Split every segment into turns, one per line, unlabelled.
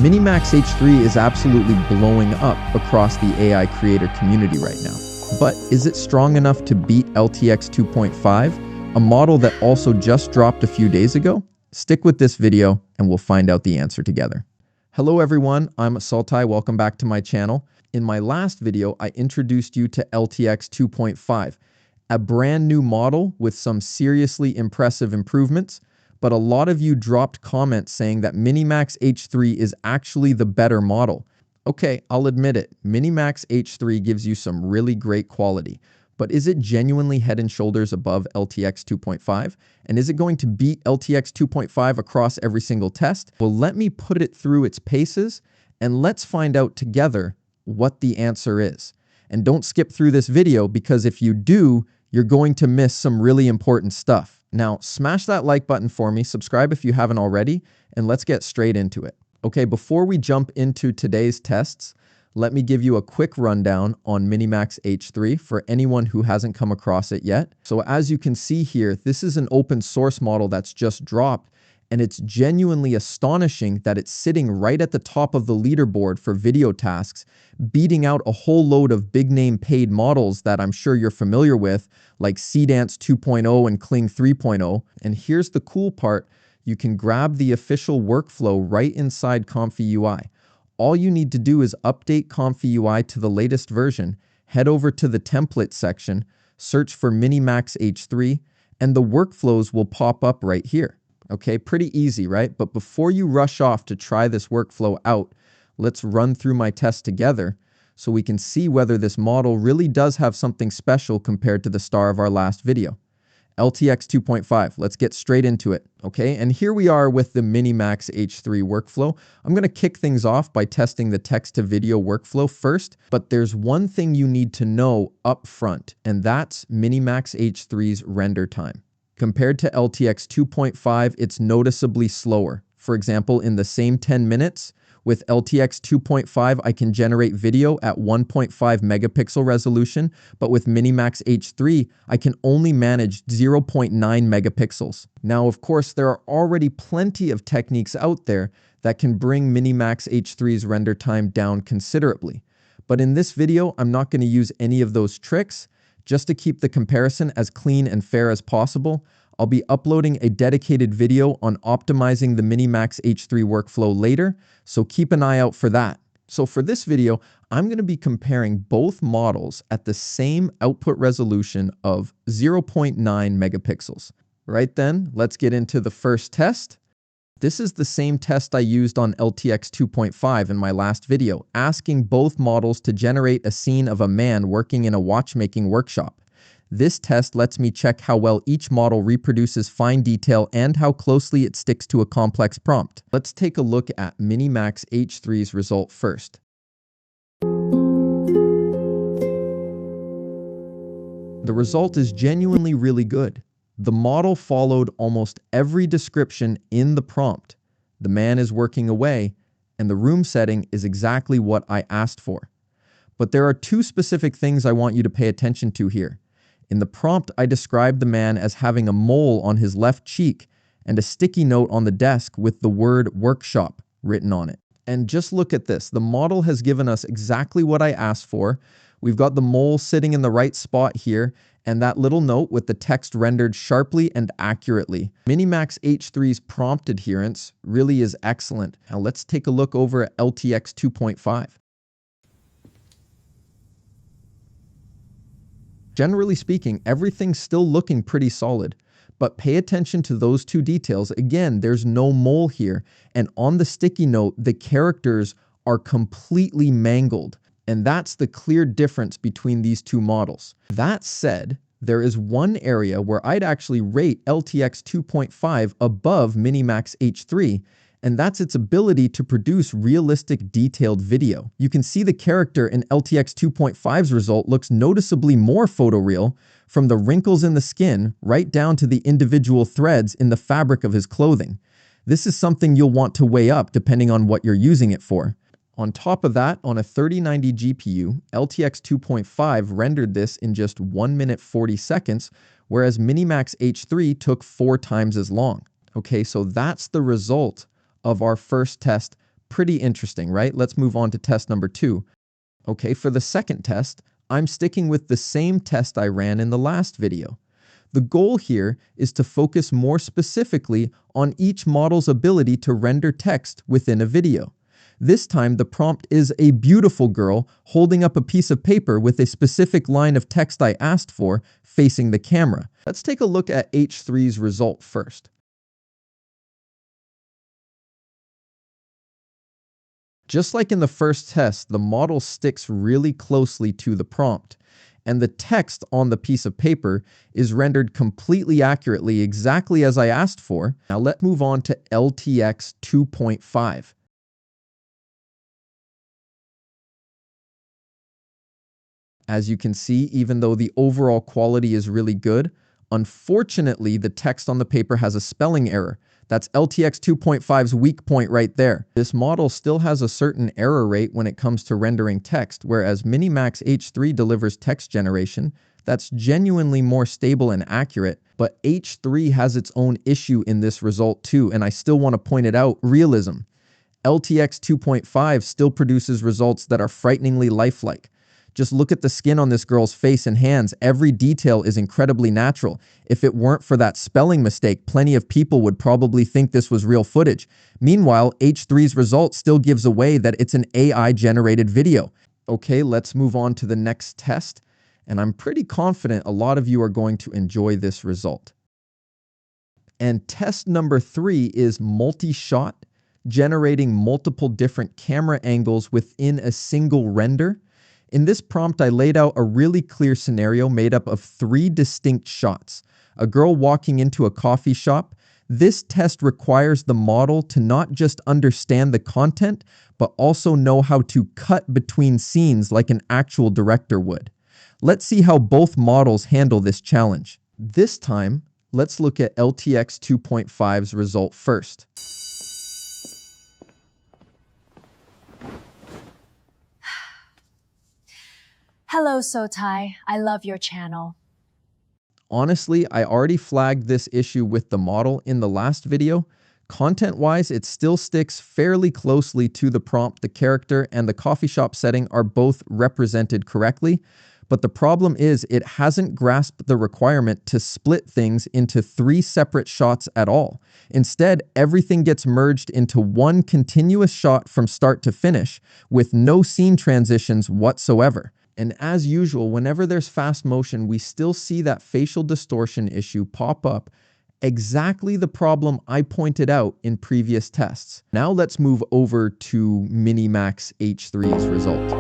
MiniMax H3 is absolutely blowing up across the AI creator community right now. But is it strong enough to beat LTX 2.5, a model that also just dropped a few days ago? Stick with this video and we'll find out the answer together. Hello everyone, I'm Sultai, welcome back to my channel. In my last video, I introduced you to LTX 2.5, a brand new model with some seriously impressive improvements, but a lot of you dropped comments saying that MiniMax H3 is actually the better model. Okay, I'll admit it, MiniMax H3 gives you some really great quality, but is it genuinely head and shoulders above LTX 2.5? And is it going to beat LTX 2.5 across every single test? Well, let me put it through its paces, and let's find out together what the answer is. And don't skip through this video, because if you do, you're going to miss some really important stuff. Now, smash that like button for me, subscribe if you haven't already, and let's get straight into it. Okay, before we jump into today's tests, let me give you a quick rundown on MiniMax H3 for anyone who hasn't come across it yet. So as you can see here, this is an open source model that's just dropped, and it's genuinely astonishing that it's sitting right at the top of the leaderboard for video tasks, beating out a whole load of big name paid models that I'm sure you're familiar with, like SeaDance 2.0 and Kling 3.0. And here's the cool part, you can grab the official workflow right inside ComfyUI. All you need to do is update ComfyUI to the latest version, head over to the template section, search for MiniMax H3, and the workflows will pop up right here. Okay, pretty easy, right? But before you rush off to try this workflow out, let's run through my test together so we can see whether this model really does have something special compared to the star of our last video. LTX 2.5, let's get straight into it, okay? And here we are with the MiniMax H3 workflow. I'm gonna kick things off by testing the text-to-video workflow first, but there's one thing you need to know up front, and that's MiniMax H3's render time. Compared to LTX 2.5, it's noticeably slower. For example, in the same 10 minutes, with LTX 2.5, I can generate video at 1.5 megapixel resolution, but with MiniMax H3, I can only manage 0.9 megapixels. Now, of course, there are already plenty of techniques out there that can bring MiniMax H3's render time down considerably. But in this video, I'm not going to use any of those tricks. Just to keep the comparison as clean and fair as possible, I'll be uploading a dedicated video on optimizing the MiniMax H3 workflow later, so keep an eye out for that. So for this video, I'm going to be comparing both models at the same output resolution of 0.9 megapixels. Right then, let's get into the first test. This is the same test I used on LTX 2.5 in my last video, asking both models to generate a scene of a man working in a watchmaking workshop. This test lets me check how well each model reproduces fine detail and how closely it sticks to a complex prompt. Let's take a look at MiniMax H3's result first. The result is genuinely really good. The model followed almost every description in the prompt. The man is working away, and the room setting is exactly what I asked for. But there are two specific things I want you to pay attention to here. In the prompt, I described the man as having a mole on his left cheek and a sticky note on the desk with the word workshop written on it. And just look at this. The model has given us exactly what I asked for. We've got the mole sitting in the right spot here, and that little note with the text rendered sharply and accurately. MiniMax H3's prompt adherence really is excellent. Now let's take a look over at LTX 2.5. Generally speaking, everything's still looking pretty solid, but pay attention to those two details. Again, there's no mole here, and on the sticky note, the characters are completely mangled. And that's the clear difference between these two models. That said, there is one area where I'd actually rate LTX 2.5 above MiniMax H3, and that's its ability to produce realistic, detailed video. You can see the character in LTX 2.5's result looks noticeably more photoreal, from the wrinkles in the skin right down to the individual threads in the fabric of his clothing. This is something you'll want to weigh up depending on what you're using it for. On top of that, on a 3090 GPU, LTX 2.5 rendered this in just 1 minute 40 seconds, whereas MiniMax H3 took 4 times as long. Okay, so that's the result of our first test Pretty interesting, right? Let's move on to test number 2. Okay, for the second test, I'm sticking with the same test I ran in the last video. The goal here is to focus more specifically on each model's ability to render text within a video. This time, the prompt is a beautiful girl holding up a piece of paper with a specific line of text I asked for facing the camera. Let's take a look at H3's result first. Just like in the first test, the model sticks really closely to the prompt, and the text on the piece of paper is rendered completely accurately exactly as I asked for. Now let's move on to LTX 2.5. As you can see, even though the overall quality is really good, unfortunately, the text on the paper has a spelling error. That's LTX 2.5's weak point right there. This model still has a certain error rate when it comes to rendering text, whereas MiniMax H3 delivers text generation that's genuinely more stable and accurate, but H3 has its own issue in this result too, and I still want to point it out: realism. LTX 2.5 still produces results that are frighteningly lifelike. Just look at the skin on this girl's face and hands. Every detail is incredibly natural. If it weren't for that spelling mistake, plenty of people would probably think this was real footage. Meanwhile, H3's result still gives away that it's an AI-generated video. Okay, let's move on to the next test, and I'm pretty confident a lot of you are going to enjoy this result. And test number 3 is Multishot, generating multiple different camera angles within a single render. In this prompt, I laid out a really clear scenario made up of 3 distinct shots. A girl walking into a coffee shop. This test requires the model to not just understand the content, but also know how to cut between scenes like an actual director would. Let's see how both models handle this challenge. This time, let's look at LTX 2.5's result first.
Hello, Sotai. I love your channel.
Honestly, I already flagged this issue with the model in the last video. Content-wise, it still sticks fairly closely to the prompt. The character and the coffee shop setting are both represented correctly, but the problem is it hasn't grasped the requirement to split things into 3 separate shots at all. Instead, everything gets merged into one continuous shot from start to finish, with no scene transitions whatsoever. And as usual, whenever there's fast motion, we still see that facial distortion issue pop up, exactly the problem I pointed out in previous tests. Now let's move over to MiniMax H3's result.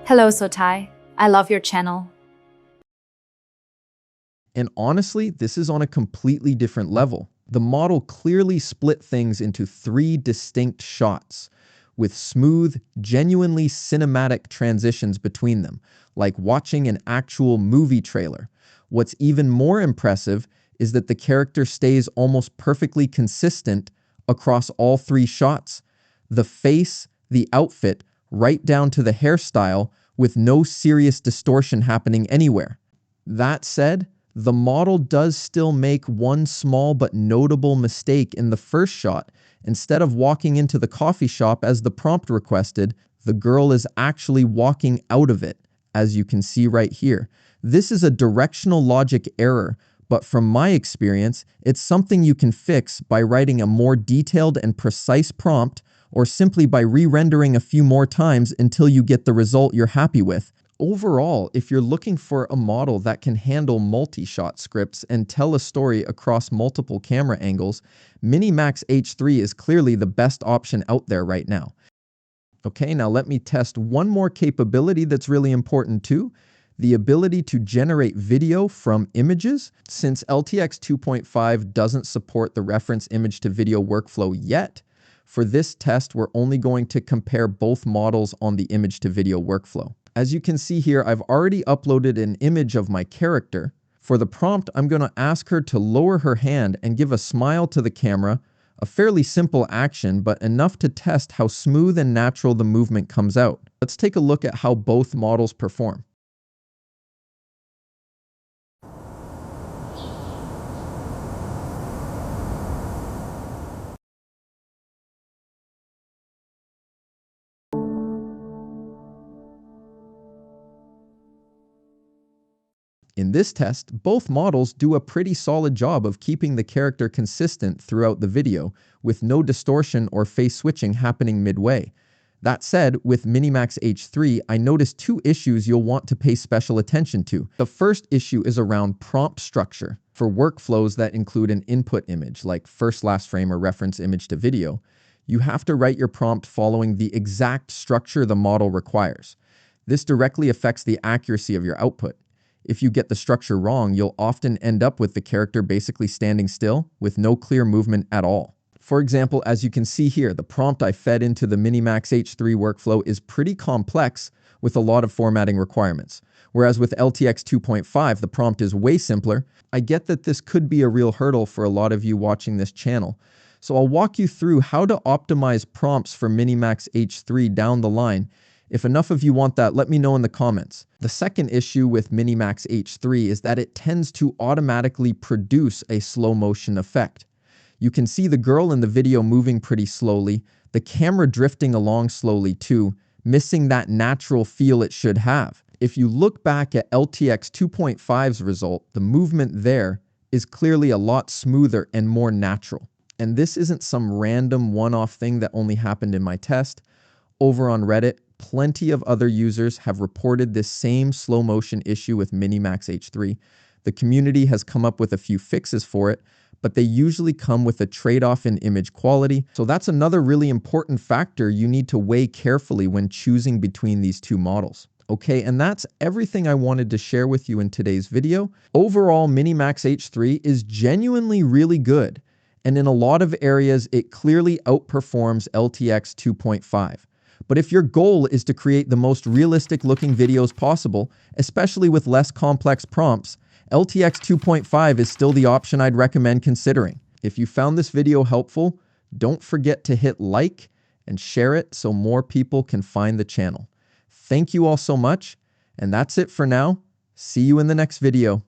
Hello, Sotai. I love your channel.
And honestly, this is on a completely different level. The model clearly split things into 3 distinct shots, with smooth, genuinely cinematic transitions between them, like watching an actual movie trailer. What's even more impressive is that the character stays almost perfectly consistent across all 3 shots. The face, the outfit, right down to the hairstyle, with no serious distortion happening anywhere. That said, the model does still make one small but notable mistake in the first shot. Instead of walking into the coffee shop as the prompt requested, the girl is actually walking out of it, as you can see right here. This is a directional logic error, but from my experience, it's something you can fix by writing a more detailed and precise prompt, or simply by re-rendering a few more times until you get the result you're happy with. Overall, if you're looking for a model that can handle multi-shot scripts and tell a story across multiple camera angles, MiniMax H3 is clearly the best option out there right now. Okay, now let me test one more capability that's really important too: the ability to generate video from images. Since LTX 2.5 doesn't support the reference image to video workflow yet, for this test, we're only going to compare both models on the image to video workflow. As you can see here, I've already uploaded an image of my character. For the prompt, I'm going to ask her to lower her hand and give a smile to the camera, a fairly simple action, but enough to test how smooth and natural the movement comes out. Let's take a look at how both models perform. In this test, both models do a pretty solid job of keeping the character consistent throughout the video, with no distortion or face switching happening midway. That said, with MiniMax H3, I noticed two issues you'll want to pay special attention to. The first issue is around prompt structure. For workflows that include an input image, like first last frame or reference image to video, you have to write your prompt following the exact structure the model requires. This directly affects the accuracy of your output. If you get the structure wrong, you'll often end up with the character basically standing still with no clear movement at all. For example, as you can see here, the prompt I fed into the MiniMax H3 workflow is pretty complex with a lot of formatting requirements. Whereas with LTX 2.5, the prompt is way simpler. I get that this could be a real hurdle for a lot of you watching this channel. So I'll walk you through how to optimize prompts for MiniMax H3 down the line. If enough of you want that, let me know in the comments. The second issue with MiniMax H3 is that it tends to automatically produce a slow motion effect. You can see the girl in the video moving pretty slowly, the camera drifting along slowly too, missing that natural feel it should have. If you look back at LTX 2.5's result, the movement there is clearly a lot smoother and more natural. And this isn't some random one-off thing that only happened in my test. Over on Reddit, plenty of other users have reported this same slow motion issue with MiniMax H3. The community has come up with a few fixes for it, but they usually come with a trade-off in image quality. So that's another really important factor you need to weigh carefully when choosing between these two models. Okay, and that's everything I wanted to share with you in today's video. Overall, MiniMax H3 is genuinely really good, and in a lot of areas, it clearly outperforms LTX 2.5. But if your goal is to create the most realistic looking videos possible, especially with less complex prompts, LTX 2.5 is still the option I'd recommend considering. If you found this video helpful, don't forget to hit like and share it so more people can find the channel. Thank you all so much, and that's it for now. See you in the next video.